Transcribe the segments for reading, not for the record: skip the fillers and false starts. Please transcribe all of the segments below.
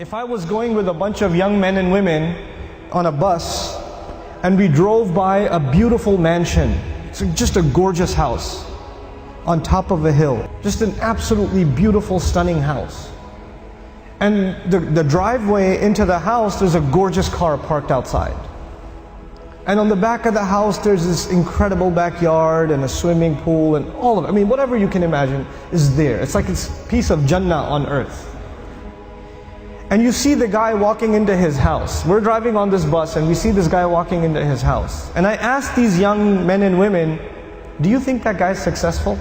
If I was going with a bunch of young men and women on a bus and we drove by a beautiful mansion, it's just a gorgeous house on top of a hill, just an absolutely beautiful, stunning house. And the driveway into the house, there's a gorgeous car parked outside. And on the back of the house, there's this incredible backyard and a swimming pool and all of it. I mean, whatever you can imagine is there. It's like it's a piece of Jannah on earth. And you see the guy walking into his house. We're driving on this bus and we see this guy walking into his house. And I asked these young men and women, do you think that guy's successful?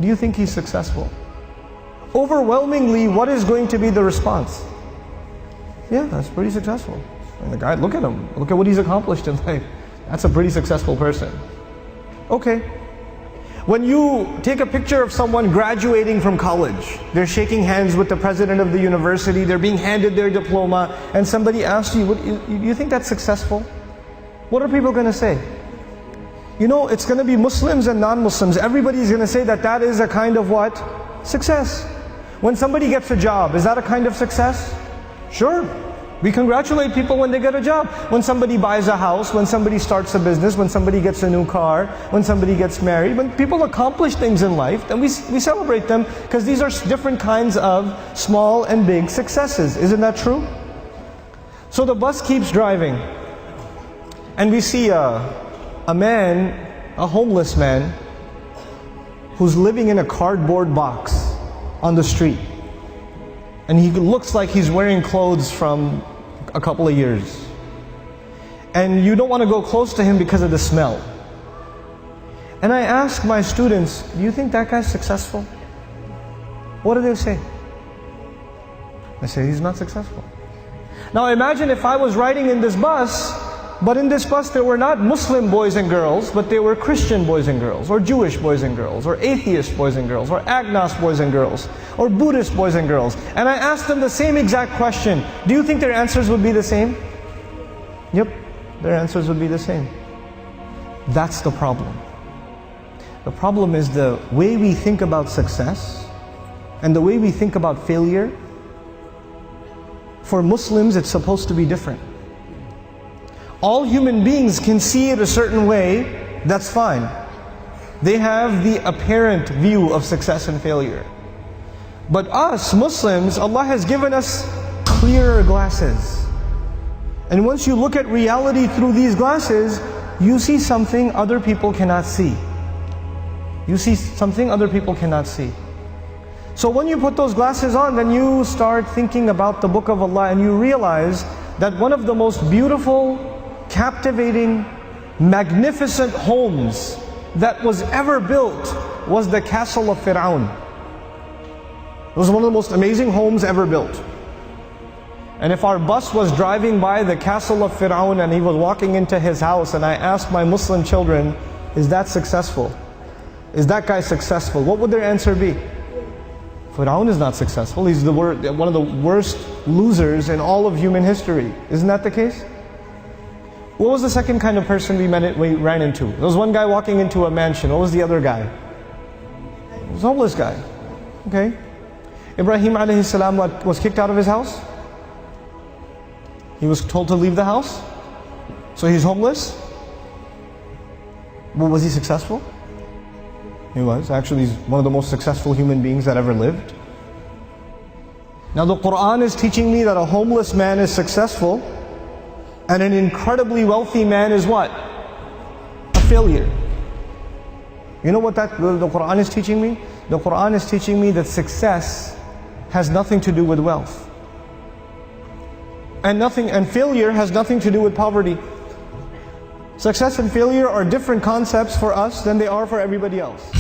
Do you think he's successful? Overwhelmingly, what is going to be the response? Yeah, that's pretty successful. And the guy, look at him. Look at what he's accomplished in life. That's a pretty successful person. Okay. When you take a picture of someone graduating from college, they're shaking hands with the president of the university, they're being handed their diploma, and somebody asks you, you think that's successful? What are people going to say? You know, it's going to be Muslims and non-Muslims. Everybody's going to say that that is a kind of what? Success. When somebody gets a job, is that a kind of success? Sure. We congratulate people when they get a job. When somebody buys a house, when somebody starts a business, when somebody gets a new car, when somebody gets married, when people accomplish things in life, then we celebrate them because these are different kinds of small and big successes. Isn't that true? So the bus keeps driving and we see a man, a homeless man, who's living in a cardboard box on the street. And he looks like he's wearing clothes from a couple of years. And you don't want to go close to him because of the smell. And I ask my students, do you think that guy's successful? What do they say? I say, he's not successful. Now imagine if I was riding in this bus, but in this bus there were not Muslim boys and girls, but they were Christian boys and girls, or Jewish boys and girls, or atheist boys and girls, or agnostic boys and girls, or Buddhist boys and girls. And I asked them the same exact question. Do you think their answers would be the same? Yep, their answers would be the same. That's the problem. The problem is the way we think about success and the way we think about failure. For Muslims, it's supposed to be different. All human beings can see it a certain way, that's fine. They have the apparent view of success and failure. But us, Muslims, Allah has given us clearer glasses. And once you look at reality through these glasses, you see something other people cannot see. You see something other people cannot see. So when you put those glasses on, then you start thinking about the Book of Allah and you realize that one of the most beautiful, captivating, magnificent homes that was ever built was the castle of Fir'aun. It was one of the most amazing homes ever built. And if our bus was driving by the castle of Fir'aun and he was walking into his house and I asked my Muslim children, is that successful? Is that guy successful? What would their answer be? Fir'aun is not successful. He's one of the worst losers in all of human history. Isn't that the case? What was the second kind of person we ran into? There was one guy walking into a mansion. What was the other guy? He was a homeless guy. Okay. Ibrahim alayhi salam was kicked out of his house. He was told to leave the house. So he's homeless. Well, was he successful? He was. Actually, he's one of the most successful human beings that ever lived. Now the Quran is teaching me that a homeless man is successful and an incredibly wealthy man is what? A failure. You know what the Quran is teaching me? The Quran is teaching me that success has nothing to do with wealth. And failure has nothing to do with poverty. Success and failure are different concepts for us than they are for everybody else.